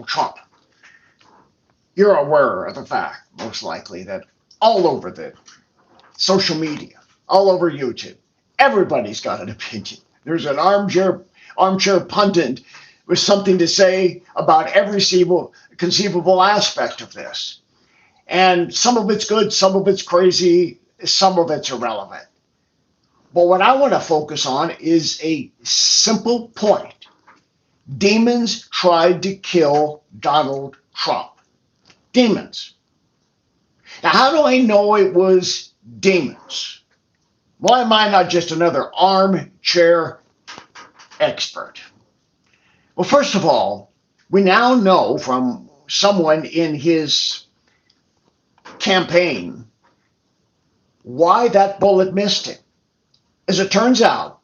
Donald Trump. You're aware of the fact, most likely, that all over the social media, all over YouTube, everybody's got an opinion. There's an armchair pundit with something to say about every conceivable aspect of this. And some of it's good, some of it's crazy, some of it's irrelevant. But what I want to focus on is a simple point. Demons tried to kill Donald Trump. Demons. Now, how do I know it was demons? Why am I not just another armchair expert? Well, first of all, we now know from someone in his campaign why that bullet missed him. As it turns out,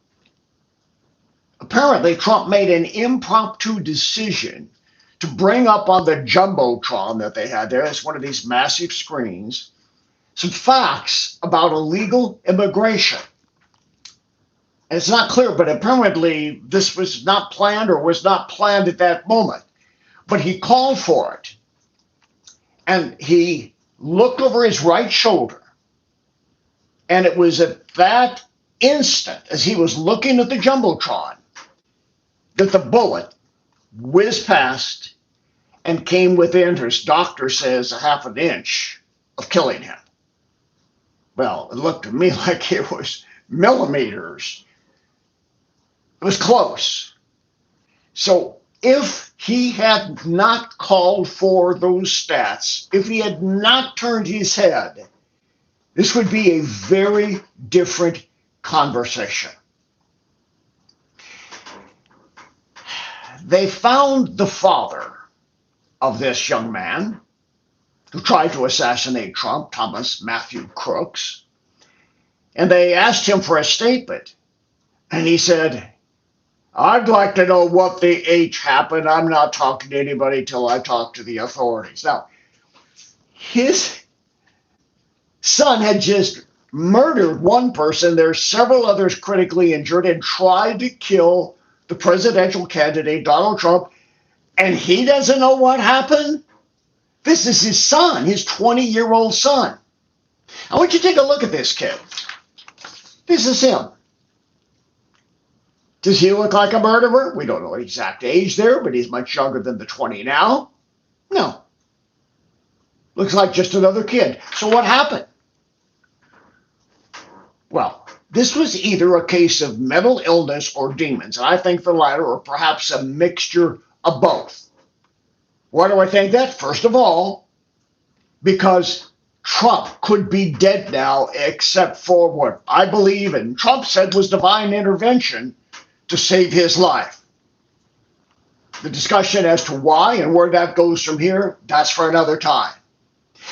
apparently Trump made an impromptu decision to bring up on the Jumbotron that they had there, it's one of these massive screens, some facts about illegal immigration. And it's not clear, but apparently this was not planned or was not planned at that moment. But he called for it. And he looked over his right shoulder. And it was at that instant, as he was looking at the Jumbotron, that the bullet whizzed past and came within, his doctor says, a half an inch of killing him. Well, it looked to me like it was millimeters. It was close. So if he had not called for those stats, if he had not turned his head, this would be a very different conversation. They found the father of this young man who tried to assassinate Trump, Thomas Matthew Crooks, and they asked him for a statement. And he said, I'd like to know what the H happened. I'm not talking to anybody till I talk to the authorities. Now, his son had just murdered one person. There's several others critically injured and tried to kill the presidential candidate, Donald Trump, and he doesn't know what happened? This is his son, his 20-year-old son. I want you to take a look at this kid. This is him. Does he look like a murderer? We don't know the exact age there, but he's much younger than the 20 now. No. Looks like just another kid. So what happened? Well, this was either a case of mental illness or demons, and I think the latter, or perhaps a mixture of both. Why do I think that? First of all, because Trump could be dead now except for what I believe and Trump said was divine intervention to save his life. The discussion as to why and where that goes from here, that's for another time.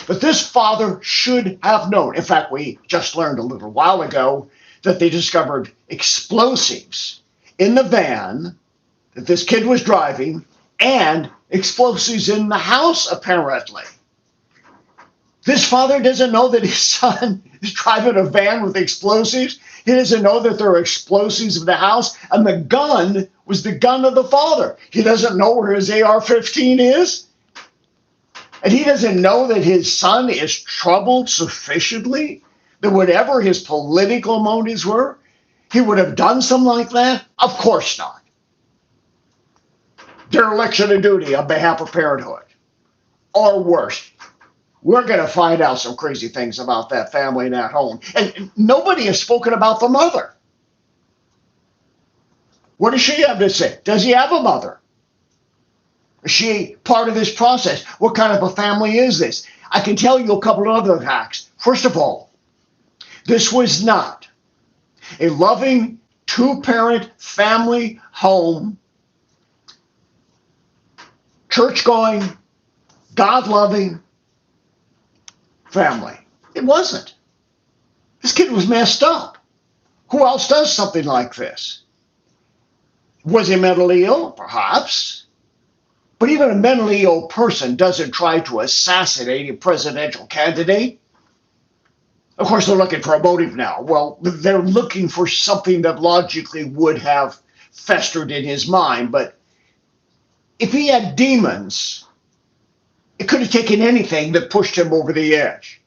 But this father should have known. In fact, we just learned a little while ago that they discovered explosives in the van that this kid was driving and explosives in the house, apparently. This father doesn't know that his son is driving a van with explosives. He doesn't know that there are explosives in the house, and the gun was the gun of the father. He doesn't know where his AR-15 is, and he doesn't know that his son is troubled sufficiently that whatever his political motives were, he would have done something like that? Of course not. Dereliction of duty on behalf of parenthood. Or worse. We're going to find out some crazy things about that family and that home. And nobody has spoken about the mother. What does she have to say? Does he have a mother? Is she part of this process? What kind of a family is this? I can tell you a couple of other facts. First of all, this was not a loving two-parent family home, church-going, God-loving family. It wasn't. This kid was messed up. Who else does something like this? Was he mentally ill? Perhaps. But even a mentally ill person doesn't try to assassinate a presidential candidate. Of course, they're looking for a motive now. Well, they're looking for something that logically would have festered in his mind, but If he had demons, it could have taken anything that pushed him over the edge.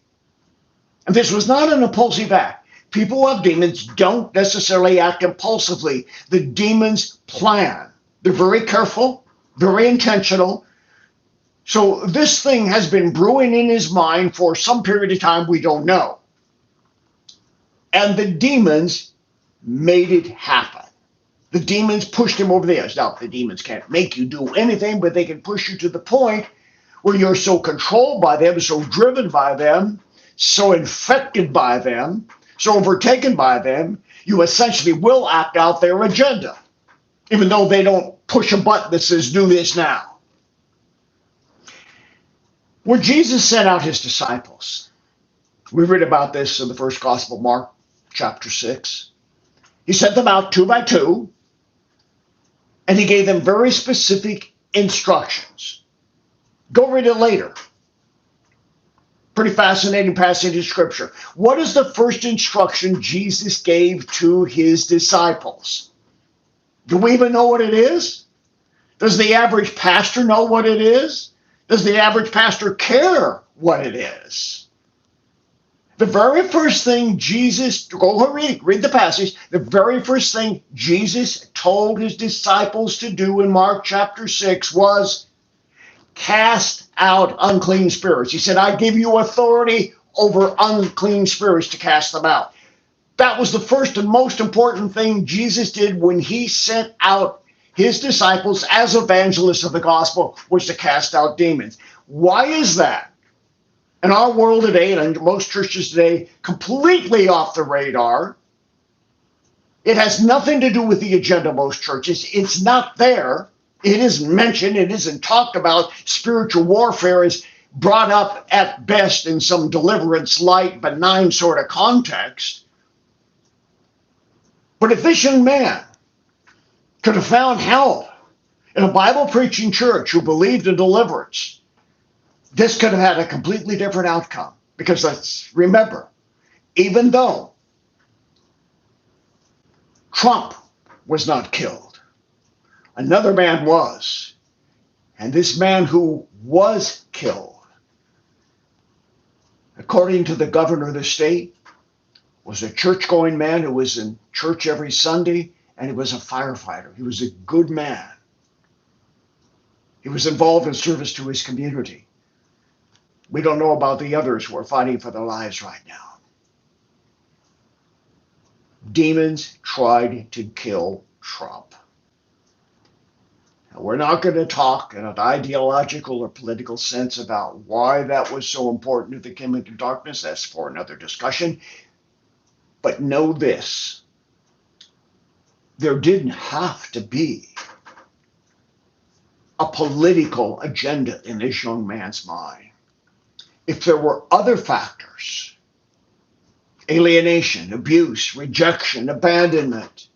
And this was not an impulsive act. People who have demons don't necessarily act impulsively. The demons plan. They're very careful, very intentional. So this thing has been brewing in his mind for some period of time we don't know. And the demons made it happen. The demons pushed him over the edge. Now, the demons can't make you do anything, but they can push you to the point where you're so controlled by them, so driven by them, so infected by them, so overtaken by them, you essentially will act out their agenda, even though they don't push a button that says, do this now. When Jesus sent out his disciples, we read about this in the first Gospel, Mark chapter 6. He sent them out 2 by 2, and he gave them very specific instructions. Go read it later. Pretty fascinating passage of scripture. What is the first instruction Jesus gave to his disciples? Do we even know what it is? Does the average pastor know what it is? Does the average pastor care what it is? The very first thing Jesus, go read the passage, the very first thing Jesus told his disciples to do in Mark chapter 6 was cast out unclean spirits. He said, I give you authority over unclean spirits to cast them out. That was the first and most important thing Jesus did when he sent out his disciples as evangelists of the gospel, was to cast out demons. Why is that? In our world today, and in most churches today, completely off the radar. It has nothing to do with the agenda of most churches. It's not there. It isn't mentioned. It isn't talked about. Spiritual warfare is brought up at best in some deliverance, light, benign sort of context. But if this young man could have found help in a Bible-preaching church who believed in deliverance, this could have had a completely different outcome. Because let's remember, even though Trump was not killed, another man was. And this man who was killed, according to the governor of the state, was a church-going man who was in church every Sunday, and he was a firefighter. He was a good man. He was involved in service to his community. We don't know about the others who are fighting for their lives right now. Demons tried to kill Trump. Now, we're not going to talk in an ideological or political sense about why that was so important to the kingdom of darkness. That's for another discussion. But know this. There didn't have to be a political agenda in this young man's mind. If there were other factors, alienation, abuse, rejection, abandonment,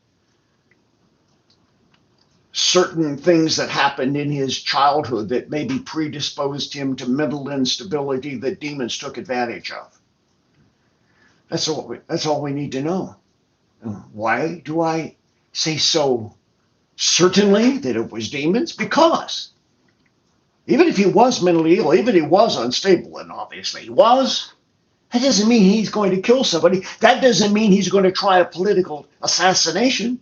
certain things that happened in his childhood that maybe predisposed him to mental instability that demons took advantage of. That's all we need to know. Why do I say so certainly that it was demons? Because even if he was mentally ill, even if he was unstable, and obviously he was, that doesn't mean he's going to kill somebody. That doesn't mean he's going to try a political assassination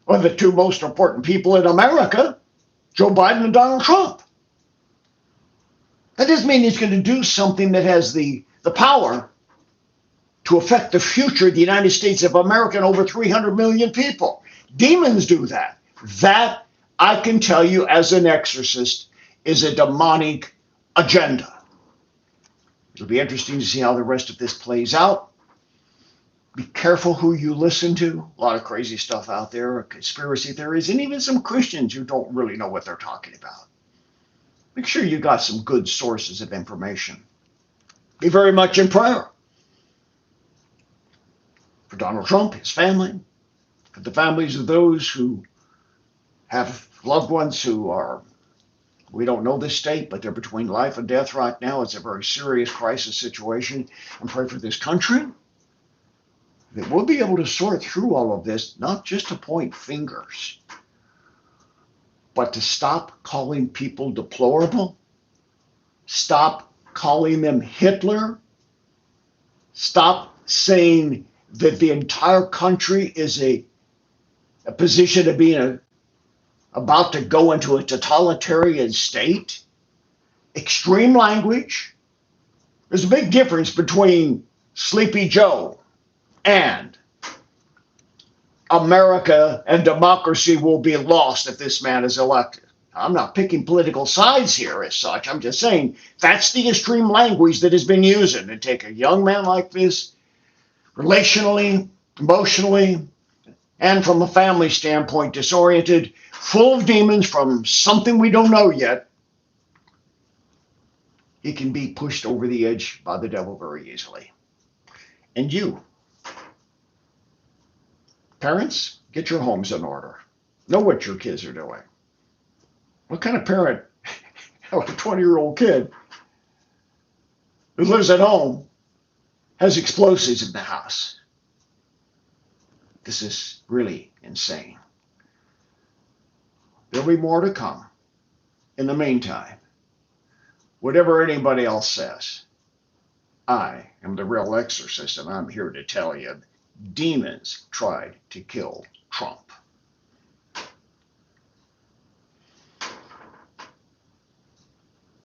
of the two most important people in America, Joe Biden and Donald Trump. That doesn't mean he's going to do something that has the power to affect the future of the United States of America and over 300 million people. Demons do that. That, I can tell you as an exorcist, is a demonic agenda. It'll be interesting to see how the rest of this plays out. Be careful who you listen to. A lot of crazy stuff out there, conspiracy theories, and even some Christians who don't really know what they're talking about. Make sure you got some good sources of information. Be very much in prayer for Donald Trump, his family, for the families of those who have loved ones who are, we don't know this state, but they're between life and death right now. It's a very serious crisis situation. And pray for this country that we'll be able to sort through all of this, not just to point fingers, But to stop calling people deplorable, stop calling them Hitler, stop saying that the entire country is a position of being about to go into a totalitarian state. Extreme language. There's a big difference between Sleepy Joe and America and democracy will be lost if this man is elected. I'm not picking political sides here as such. I'm just saying that's the extreme language that has been used to take a young man like this, relationally, emotionally, and from a family standpoint, disoriented, full of demons from something we don't know yet. He can be pushed over the edge by the devil very easily. And you, parents, get your homes in order. Know what your kids are doing. What kind of parent of a 20-year-old kid who lives at home has explosives in the house? This is really insane. There'll be more to come. In the meantime, whatever anybody else says, I am the real exorcist, and I'm here to tell you demons tried to kill Trump.